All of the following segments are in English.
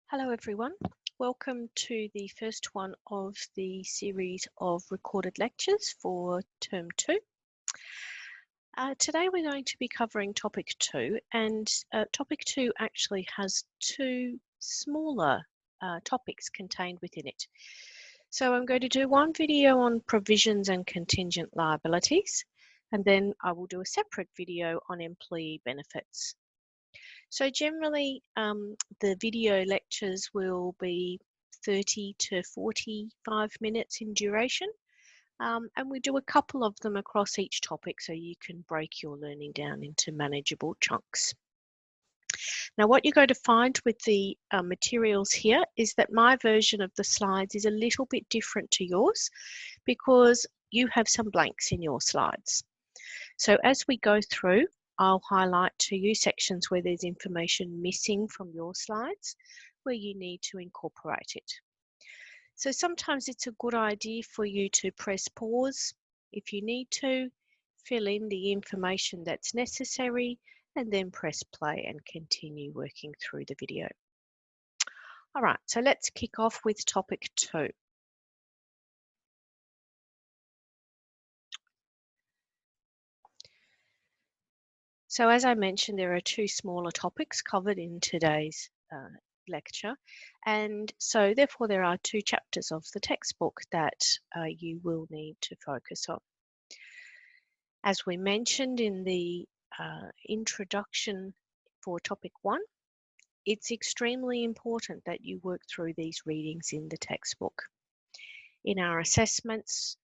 Hello everyone, welcome to the first one of the series of recorded lectures for term 2. Today we're going to be covering topic 2, and topic 2 actually has two smaller topics contained within it. So I'm going to do one video on provisions and contingent liabilities, and then I will do a separate video on employee benefits. So generally, the video lectures will be 30 to 45 minutes in duration, and we do a couple of them across each topic so you can break your learning down into manageable chunks. Now, what you're going to find with the materials here is that my version of the slides is a little bit different to yours because you have some blanks in your slides. So as we go through, I'll highlight to you sections where there's information missing from your slides where you need to incorporate it. So sometimes it's a good idea for you to press pause if you need to, fill in the information that's necessary, and then press play and continue working through the video. All right, so let's kick off with topic 2. So as I mentioned, there are two smaller topics covered in today's lecture, and so therefore there are two chapters of the textbook that you will need to focus on. As we mentioned in the introduction for topic 1, it's extremely important that you work through these readings in the textbook. In our assessments,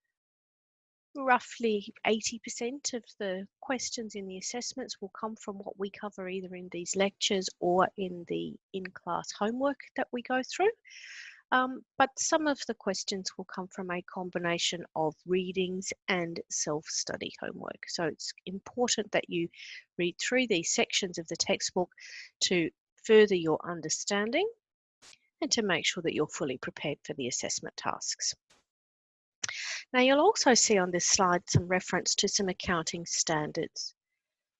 roughly 80% of the questions in the assessments will come from what we cover either in these lectures or in the in-class homework that we go through. But some of the questions will come from a combination of readings and self-study homework. So it's important that you read through these sections of the textbook to further your understanding and to make sure that you're fully prepared for the assessment tasks. Now you'll also see on this slide some reference to some accounting standards.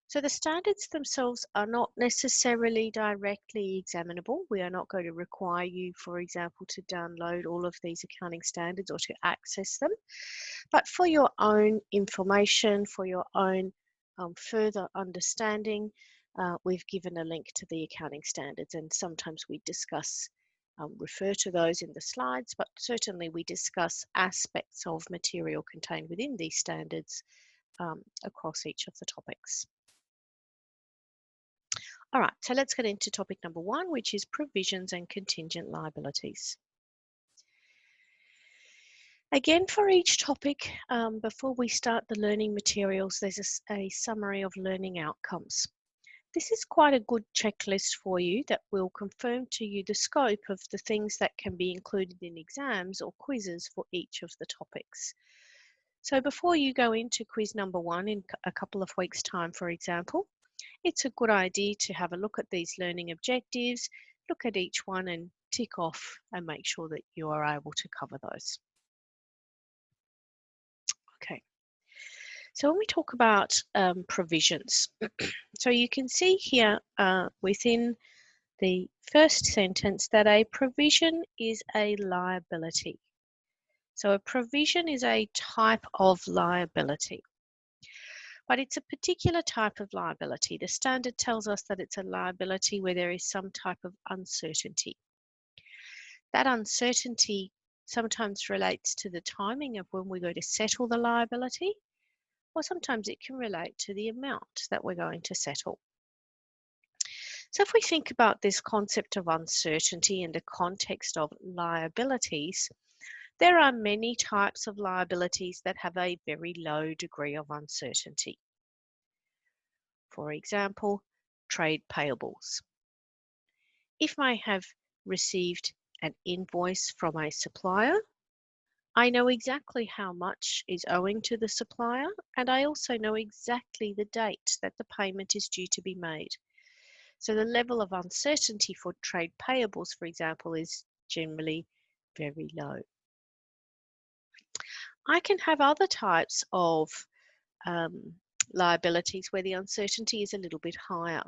So the standards themselves are not necessarily directly examinable. We are not going to require you, for example, to download all of these accounting standards or to access them. But for your own information, for your own further understanding, we've given a link to the accounting standards, and sometimes we discuss refer to those in the slides, but certainly we discuss aspects of material contained within these standards across each of the topics. All right, so let's get into topic number 1, which is provisions and contingent liabilities. Again, for each topic, before we start the learning materials, there's a summary of learning outcomes. This is quite a good checklist for you that will confirm to you the scope of the things that can be included in exams or quizzes for each of the topics. So before you go into quiz number 1 in a couple of weeks' time, for example, it's a good idea to have a look at these learning objectives, look at each one and tick off and make sure that you are able to cover those. Okay. So when we talk about provisions, so you can see here within the first sentence that a provision is a liability. So a provision is a type of liability, but it's a particular type of liability. The standard tells us that it's a liability where there is some type of uncertainty. That uncertainty sometimes relates to the timing of when we're going to settle the liability, or sometimes it can relate to the amount that we're going to settle. So if we think about this concept of uncertainty in the context of liabilities, there are many types of liabilities that have a very low degree of uncertainty. For example, trade payables. If I have received an invoice from a supplier, I know exactly how much is owing to the supplier, and I also know exactly the date that the payment is due to be made. So the level of uncertainty for trade payables, for example, is generally very low. I can have other types of liabilities where the uncertainty is a little bit higher.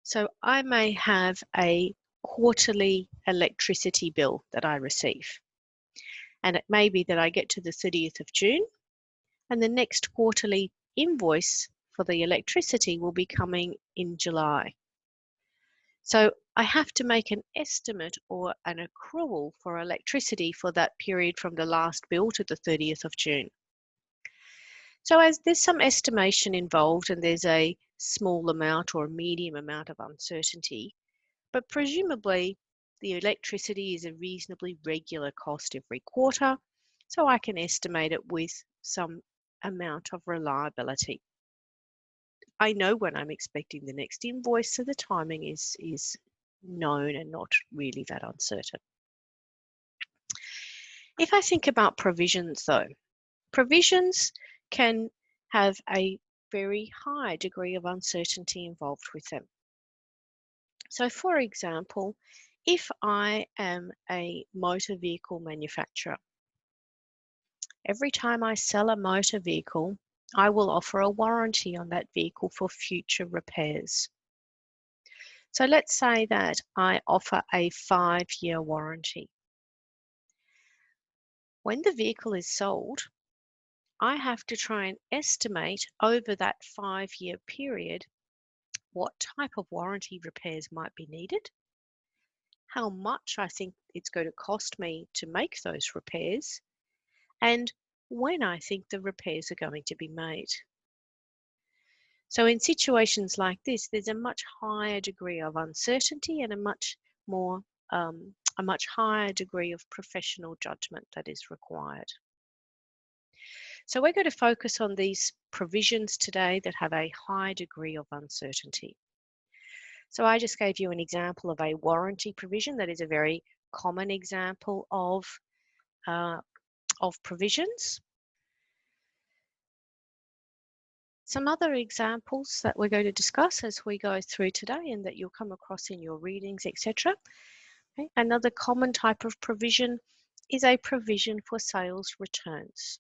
So I may have a quarterly electricity bill that I receive. And it may be that I get to the 30th of June and the next quarterly invoice for the electricity will be coming in July. So I have to make an estimate or an accrual for electricity for that period from the last bill to the 30th of June. So as there's some estimation involved and there's a small amount or a medium amount of uncertainty, but presumably the electricity is a reasonably regular cost every quarter, so I can estimate it with some amount of reliability. I know when I'm expecting the next invoice, so the timing is known and not really that uncertain. If I think about provisions though, provisions can have a very high degree of uncertainty involved with them. So for example, if I am a motor vehicle manufacturer, every time I sell a motor vehicle, I will offer a warranty on that vehicle for future repairs. So let's say that I offer a 5-year warranty. When the vehicle is sold, I have to try and estimate over that 5-year period what type of warranty repairs might be needed, how much I think it's going to cost me to make those repairs, and when I think the repairs are going to be made. So in situations like this, there's a much higher degree of uncertainty and a much higher degree of professional judgment that is required. So we're going to focus on these provisions today that have a high degree of uncertainty. So I just gave you an example of a warranty provision that is a very common example of provisions. Some other examples that we're going to discuss as we go through today and that you'll come across in your readings, etc. Okay. Another common type of provision is a provision for sales returns.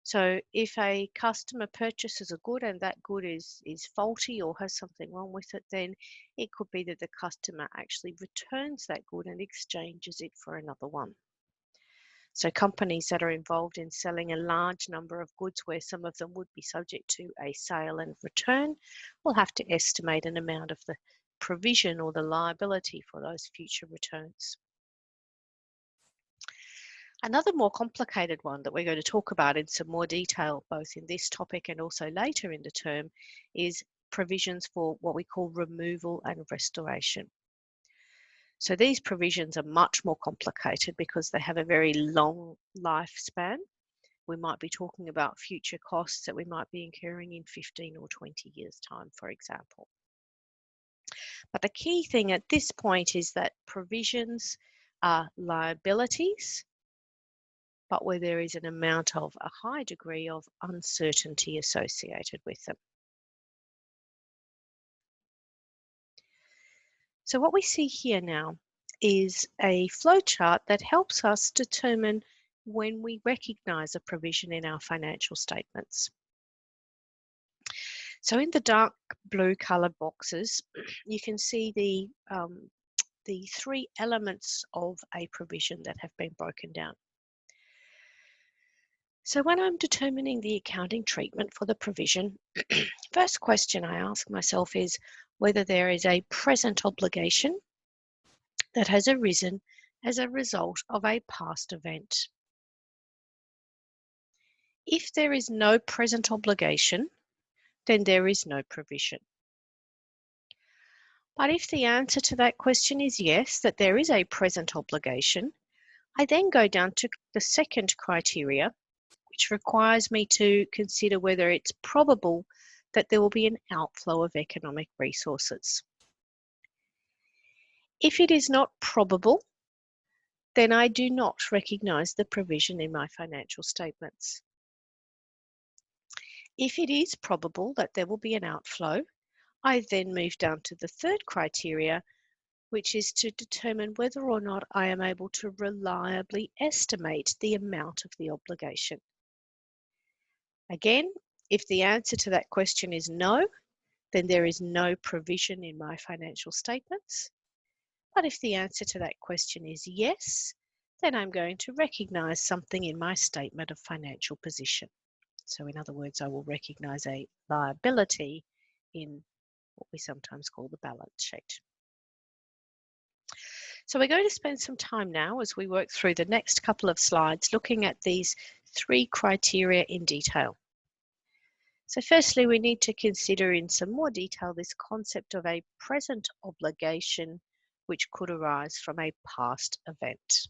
So if a customer purchases a good and that good is faulty or has something wrong with it, then it could be that the customer actually returns that good and exchanges it for another one. So companies that are involved in selling a large number of goods where some of them would be subject to a sale and return will have to estimate an amount of the provision or the liability for those future returns. Another more complicated one that we're going to talk about in some more detail, both in this topic and also later in the term, is provisions for what we call removal and restoration. So these provisions are much more complicated because they have a very long lifespan. We might be talking about future costs that we might be incurring in 15 or 20 years' time, for example. But the key thing at this point is that provisions are liabilities, but where there is an amount of a high degree of uncertainty associated with them. So what we see here now is a flowchart that helps us determine when we recognise a provision in our financial statements. So in the dark blue coloured boxes, you can see the 3 elements of a provision that have been broken down. So when I'm determining the accounting treatment for the provision, first question I ask myself is whether there is a present obligation that has arisen as a result of a past event. If there is no present obligation, then there is no provision. But if the answer to that question is yes, that there is a present obligation, I then go down to the second criteria, which requires me to consider whether it's probable that there will be an outflow of economic resources. If it is not probable, then I do not recognise the provision in my financial statements. If it is probable that there will be an outflow, I then move down to the third criteria, which is to determine whether or not I am able to reliably estimate the amount of the obligation. Again, if the answer to that question is no, then there is no provision in my financial statements. But if the answer to that question is yes, then I'm going to recognize something in my statement of financial position. So in other words, I will recognize a liability in what we sometimes call the balance sheet. So we're going to spend some time now as we work through the next couple of slides looking at these three criteria in detail. So firstly, we need to consider in some more detail this concept of a present obligation which could arise from a past event.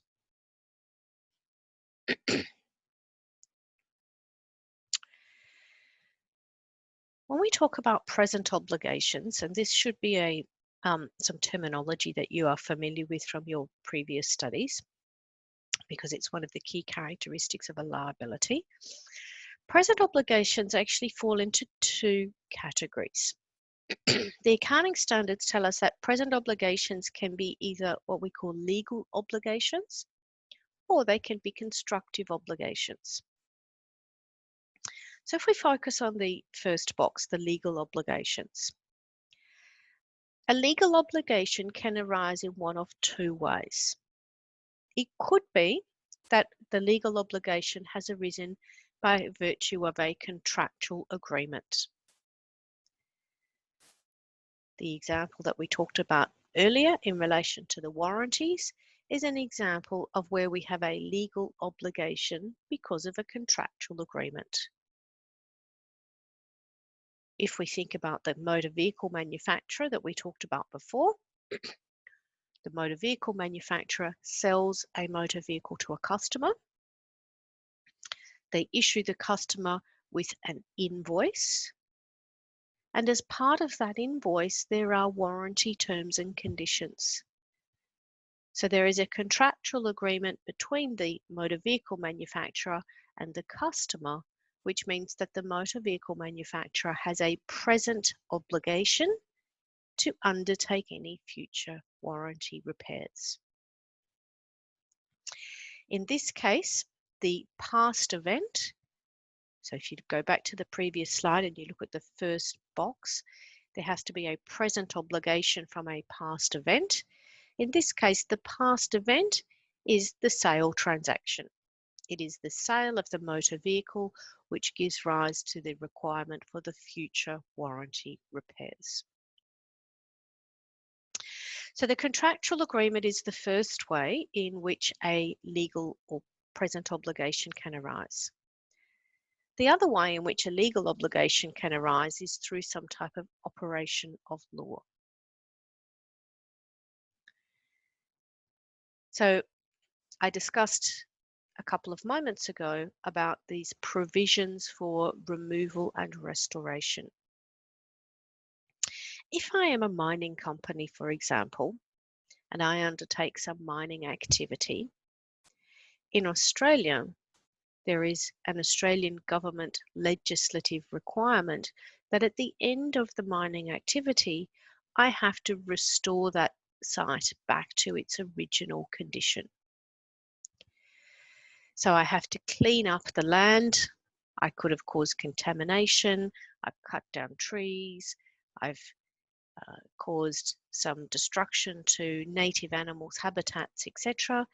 When we talk about present obligations, and this should be some terminology that you are familiar with from your previous studies, because it's one of the key characteristics of a liability. Present obligations actually fall into two categories. The accounting standards tell us that present obligations can be either what we call legal obligations, or they can be constructive obligations. So if we focus on the first box, the legal obligations, a legal obligation can arise in one of two ways. It could be that the legal obligation has arisen by virtue of a contractual agreement. The example that we talked about earlier in relation to the warranties is an example of where we have a legal obligation because of a contractual agreement. If we think about the motor vehicle manufacturer that we talked about before, the motor vehicle manufacturer sells a motor vehicle to a customer. They issue the customer with an invoice. And as part of that invoice, there are warranty terms and conditions. So there is a contractual agreement between the motor vehicle manufacturer and the customer, which means that the motor vehicle manufacturer has a present obligation to undertake any future warranty repairs. In this case, the past event, so if you go back to the previous slide and you look at the first box, there has to be a present obligation from a past event. In this case, the past event is the sale transaction. It is the sale of the motor vehicle which gives rise to the requirement for the future warranty repairs. So the contractual agreement is the first way in which a legal or present obligation can arise. The other way in which a legal obligation can arise is through some type of operation of law. So I discussed a couple of moments ago about these provisions for removal and restoration. If I am a mining company, for example, and I undertake some mining activity, in Australia, there is an Australian government legislative requirement that at the end of the mining activity, I have to restore that site back to its original condition. So I have to clean up the land. I could have caused contamination. I've cut down trees. I've caused some destruction to native animals' habitats, etc.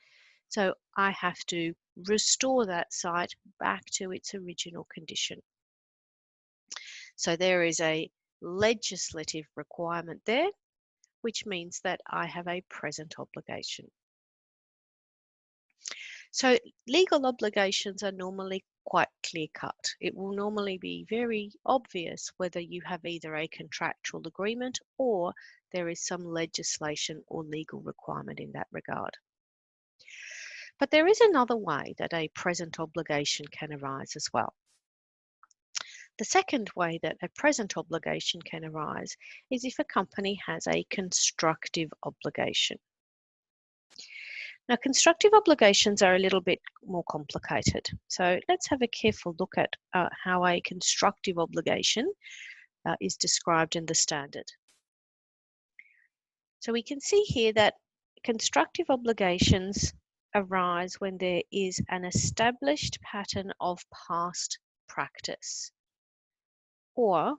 So I have to restore that site back to its original condition. So there is a legislative requirement there, which means that I have a present obligation. So legal obligations are normally quite clear-cut. It will normally be very obvious whether you have either a contractual agreement or there is some legislation or legal requirement in that regard. But there is another way that a present obligation can arise as well. The second way that a present obligation can arise is if a company has a constructive obligation. Now, constructive obligations are a little bit more complicated. So let's have a careful look at how a constructive obligation is described in the standard. So we can see here that constructive obligations arise when there is an established pattern of past practice or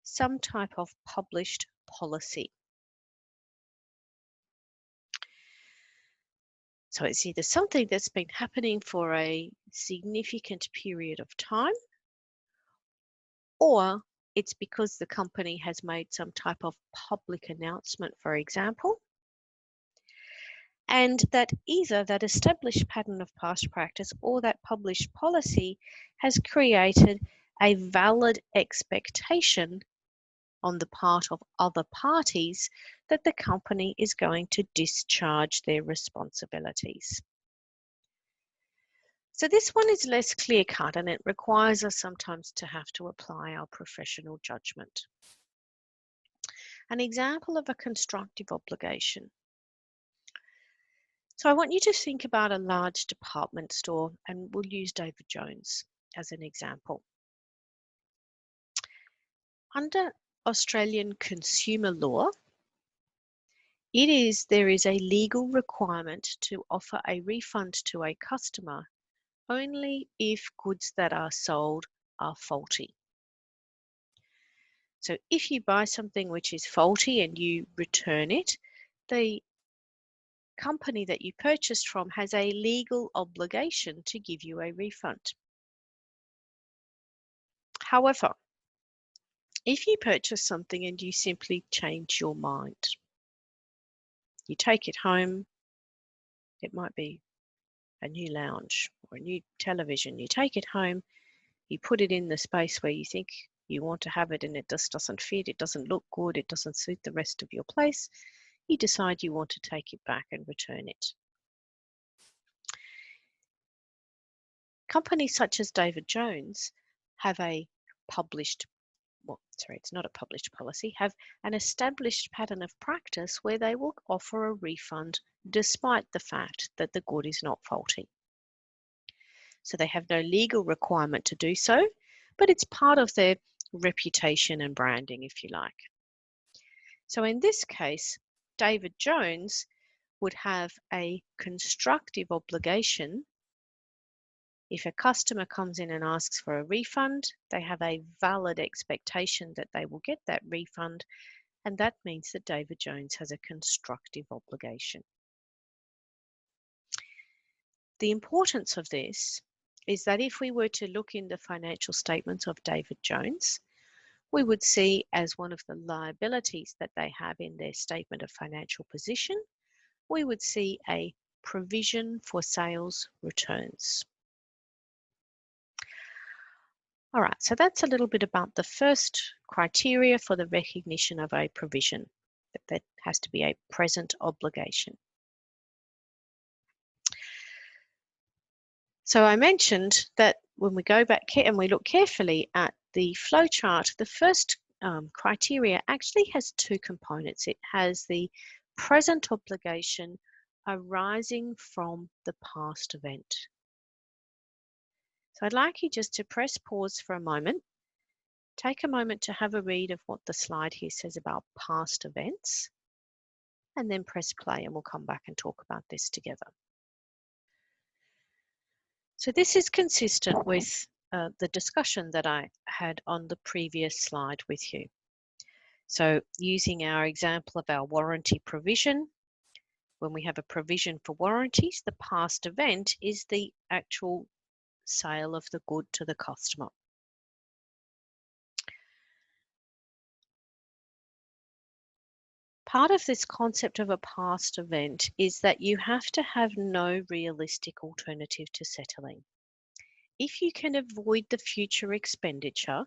some type of published policy. So it's either something that's been happening for a significant period of time, or it's because the company has made some type of public announcement, for example, and that either that established pattern of past practice or that published policy has created a valid expectation on the part of other parties that the company is going to discharge their responsibilities. So this one is less clear-cut, and it requires us sometimes to have to apply our professional judgment. An example of a constructive obligation. So I want you to think about a large department store, and we'll use David Jones as an example. Under Australian consumer law, there is a legal requirement to offer a refund to a customer only if goods that are sold are faulty. So if you buy something which is faulty and you return it, the company that you purchased from has a legal obligation to give you a refund. However, if you purchase something and you simply change your mind, you take it home, it might be a new lounge or a new television, you take it home, you put it in the space where you think you want to have it and it just doesn't fit, it doesn't look good, it doesn't suit the rest of your place, you decide you want to take it back and return it. Companies such as David Jones have a published, it's not a published policy, have an established pattern of practice where they will offer a refund despite the fact that the good is not faulty. So they have no legal requirement to do so, but it's part of their reputation and branding, if you like. So in this case, David Jones would have a constructive obligation. If a customer comes in and asks for a refund, they have a valid expectation that they will get that refund, and that means that David Jones has a constructive obligation. The importance of this is that if we were to look in the financial statements of David Jones, we would see as one of the liabilities that they have in their statement of financial position, we would see a provision for sales returns. All right, so that's a little bit about the first criteria for the recognition of a provision, that has to be a present obligation. So I mentioned that when we go back and we look carefully at the flowchart, the first criteria actually has two components. It has the present obligation arising from the past event. So I'd like you just to press pause for a moment. Take a moment to have a read of what the slide here says about past events, and then press play and we'll come back and talk about this together. So this is consistent with the discussion that I had on the previous slide with you. So using our example of our warranty provision, when we have a provision for warranties, the past event is the actual sale of the good to the customer. Part of this concept of a past event is that you have to have no realistic alternative to settling. If you can avoid the future expenditure,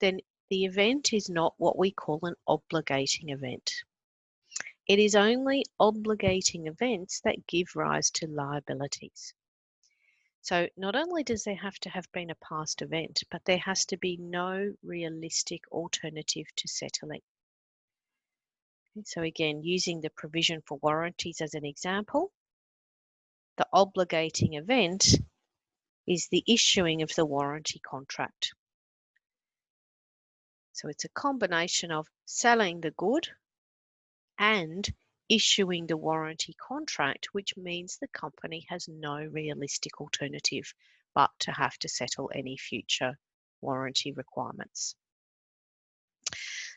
then the event is not what we call an obligating event. It is only obligating events that give rise to liabilities. So not only does there have to have been a past event, but there has to be no realistic alternative to settling. So again, using the provision for warranties as an example, the obligating event is the issuing of the warranty contract. So it's a combination of selling the good and issuing the warranty contract, which means the company has no realistic alternative but to have to settle any future warranty requirements.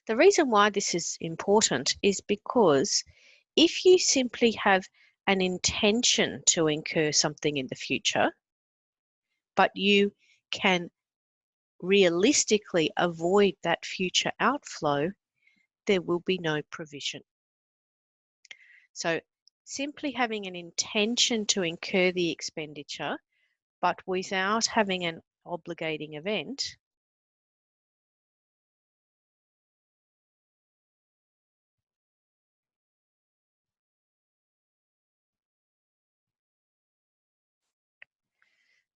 The reason why this is important is because if you simply have an intention to incur something in the future, but you can realistically avoid that future outflow, there will be no provision. So simply having an intention to incur the expenditure, but without having an obligating event,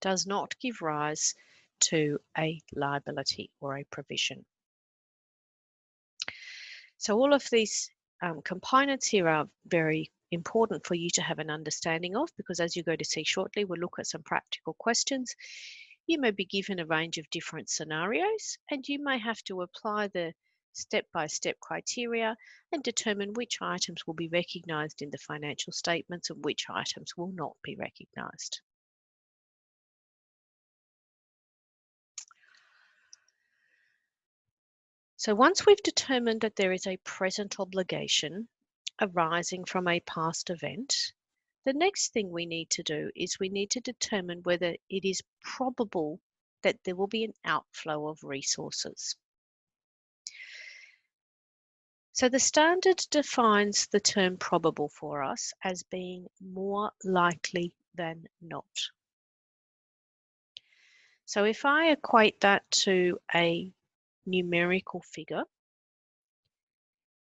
does not give rise to a liability or a provision. So all of these components here are very important for you to have an understanding of, because as you're going to see shortly, we'll look at some practical questions. You may be given a range of different scenarios, and you may have to apply the step-by-step criteria and determine which items will be recognised in the financial statements and which items will not be recognised. So once we've determined that there is a present obligation arising from a past event, the next thing we need to do is we need to determine whether it is probable that there will be an outflow of resources. So the standard defines the term probable for us as being more likely than not. So if I equate that to a numerical figure,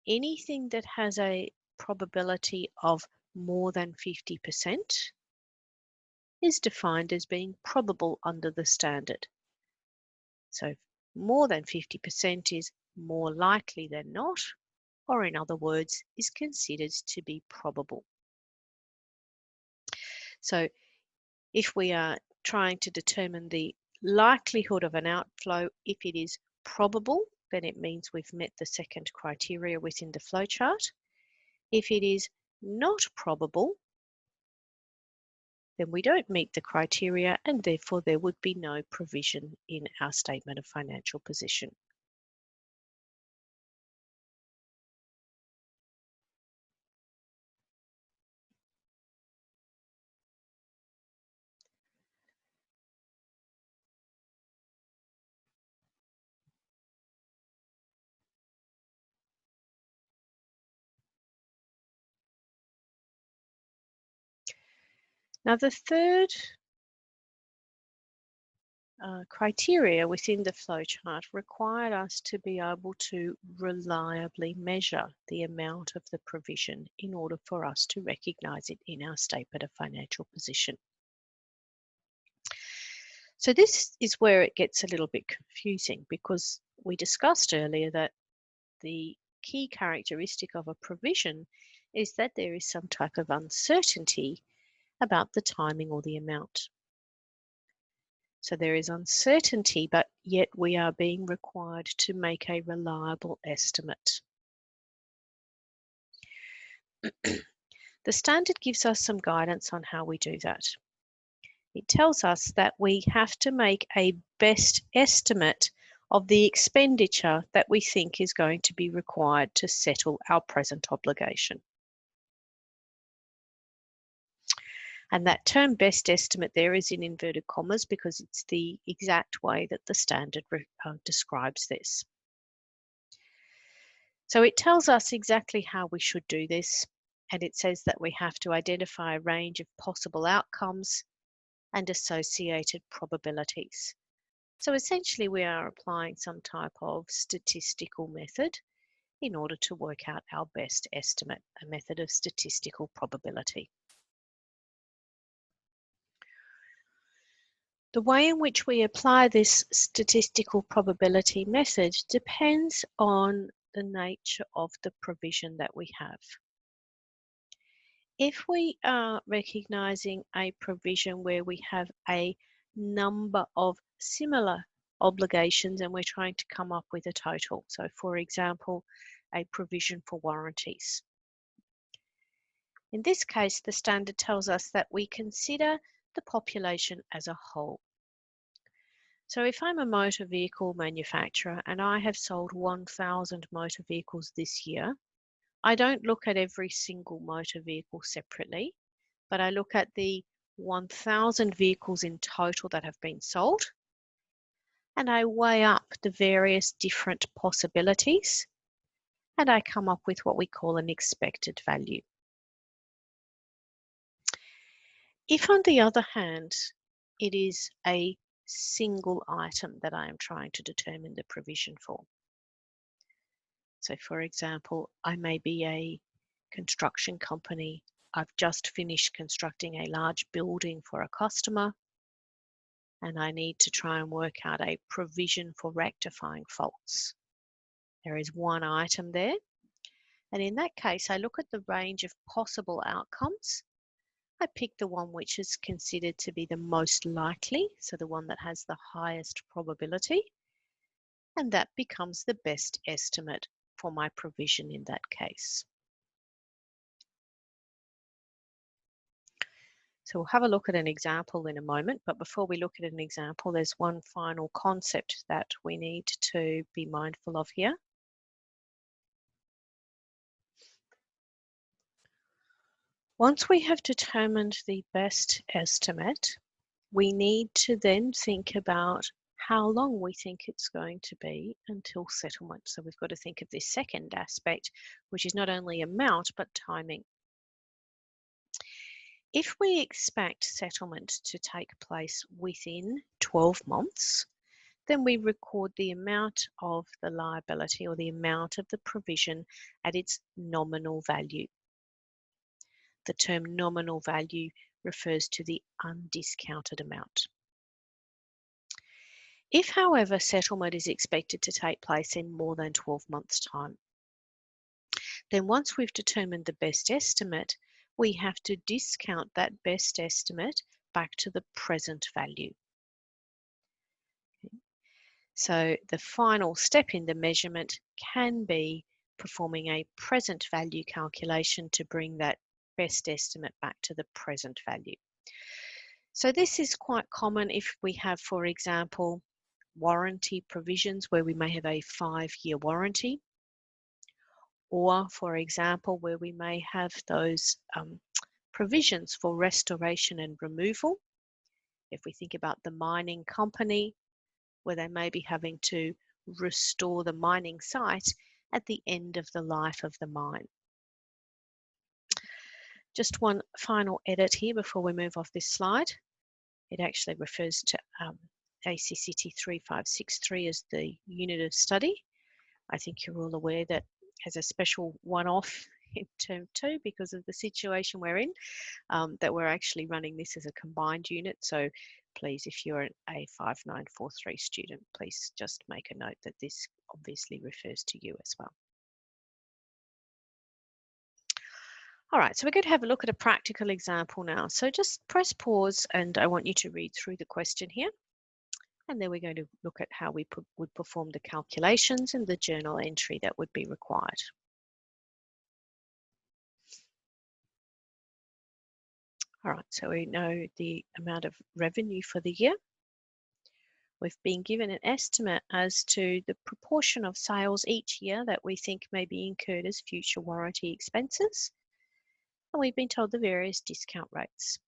anything that has a probability of more than 50% is defined as being probable under the standard. So more than 50% is more likely than not, or in other words, is considered to be probable. So if we are trying to determine the likelihood of an outflow, if it is probable, then it means we've met the second criteria within the flowchart. If it is not probable, then we don't meet the criteria, and therefore there would be no provision in our statement of financial position. Now, the third criteria within the flowchart required us to be able to reliably measure the amount of the provision in order for us to recognise it in our statement of financial position. So this is where it gets a little bit confusing, because we discussed earlier that the key characteristic of a provision is that there is some type of uncertainty about the timing or the amount. So there is uncertainty, but yet we are being required to make a reliable estimate. The standard gives us some guidance on how we do that. It tells us that we have to make a best estimate of the expenditure that we think is going to be required to settle our present obligation. And that term best estimate there is in inverted commas because it's the exact way that the standard describes this. So it tells us exactly how we should do this, and it says that we have to identify a range of possible outcomes and associated probabilities. So essentially we are applying some type of statistical method in order to work out our best estimate, a method of statistical probability. The way in which we apply this statistical probability method depends on the nature of the provision that we have. If we are recognizing a provision where we have a number of similar obligations and we're trying to come up with a total, so for example, a provision for warranties. In this case, the standard tells us that we consider the population as a whole. So if I'm a motor vehicle manufacturer and I have sold 1,000 motor vehicles this year, I don't look at every single motor vehicle separately. but I look at the 1,000 vehicles in total that have been sold, and I weigh up the various different possibilities, and I come up with what we call an expected value. If, on the other hand, it is a single item that I am trying to determine the provision for. So, for example, I may be a construction company. I've just finished constructing a large building for a customer, and I need to try and work out a provision for rectifying faults. There is one item there, and in that case, I look at the range of possible outcomes. I pick the one which is considered to be the most likely, so the one that has the highest probability, and that becomes the best estimate for my provision in that case. So we'll have a look at an example in a moment, but before we look at an example, there's one final concept that we need to be mindful of here. Once we have determined the best estimate, we need to then think about how long we think it's going to be until settlement. So we've got to think of this second aspect, which is not only amount, but timing. If we expect settlement to take place within 12 months, then we record the amount of the liability or the amount of the provision at its nominal value. The term nominal value refers to the undiscounted amount. If, however, settlement is expected to take place in more than 12 months' time, then once we've determined the best estimate, we have to discount that best estimate back to the present value. So the final step in the measurement can be performing a present value calculation to bring that best estimate back to the present value. So this is quite common if we have, for example, warranty provisions where we may have a 5-year warranty, or, for example, where we may have those provisions for restoration and removal. If we think about the mining company, where they may be having to restore the mining site at the end of the life of the mine. Just one final edit here before we move off this slide. It actually refers to ACCT 3563 as the unit of study. I think you're all aware that has a special one-off in term 2 because of the situation we're in, that we're actually running this as a combined unit. So please, if you're a 5943 student, please just make a note that this obviously refers to you as well. All right, so we're going to have a look at a practical example now. So just press pause and I want you to read through the question here. And then we're going to look at how we would perform the calculations and the journal entry that would be required. All right, so we know the amount of revenue for the year. We've been given an estimate as to the proportion of sales each year that we think may be incurred as future warranty expenses. And we've been told the various discount rates.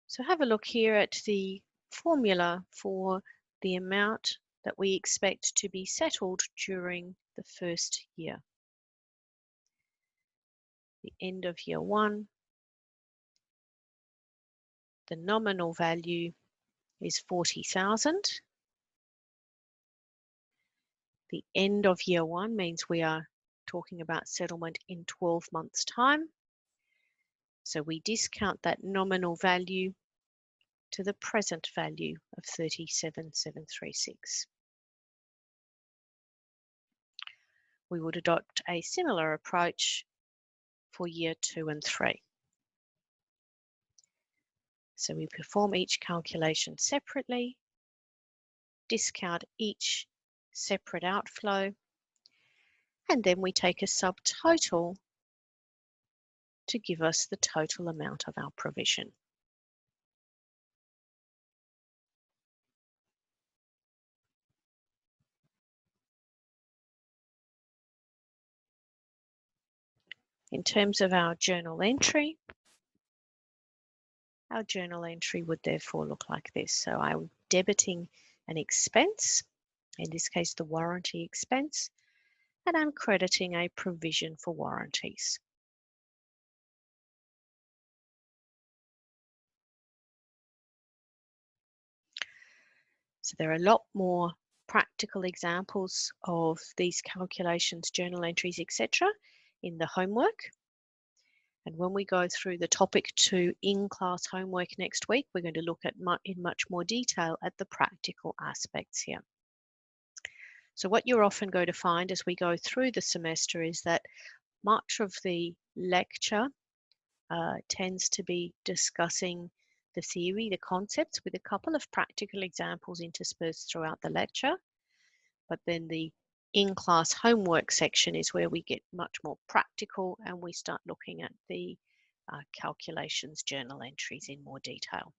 So have a look here at the formula for the amount that we expect to be settled during the first year. The end of year 1, the nominal value is 40,000. The end of year 1 means we are talking about settlement in 12 months' time. So we discount that nominal value to the present value of 37,736. We would adopt a similar approach for year 2 and 3. So we perform each calculation separately, discount each separate outflow, and then we take a subtotal to give us the total amount of our provision. In terms of our journal entry would therefore look like this. So I'm debiting an expense, in this case the warranty expense, and I'm crediting a provision for warranties. So there are a lot more practical examples of these calculations, journal entries, etc. in the homework. And when we go through the topic 2 in-class homework next week, we're going to look at in much more detail at the practical aspects here. So what you're often going to find as we go through the semester is that much of the lecture tends to be discussing the theory, the concepts, with a couple of practical examples interspersed throughout the lecture. But then the in-class homework section is where we get much more practical and we start looking at the calculations, journal entries in more detail.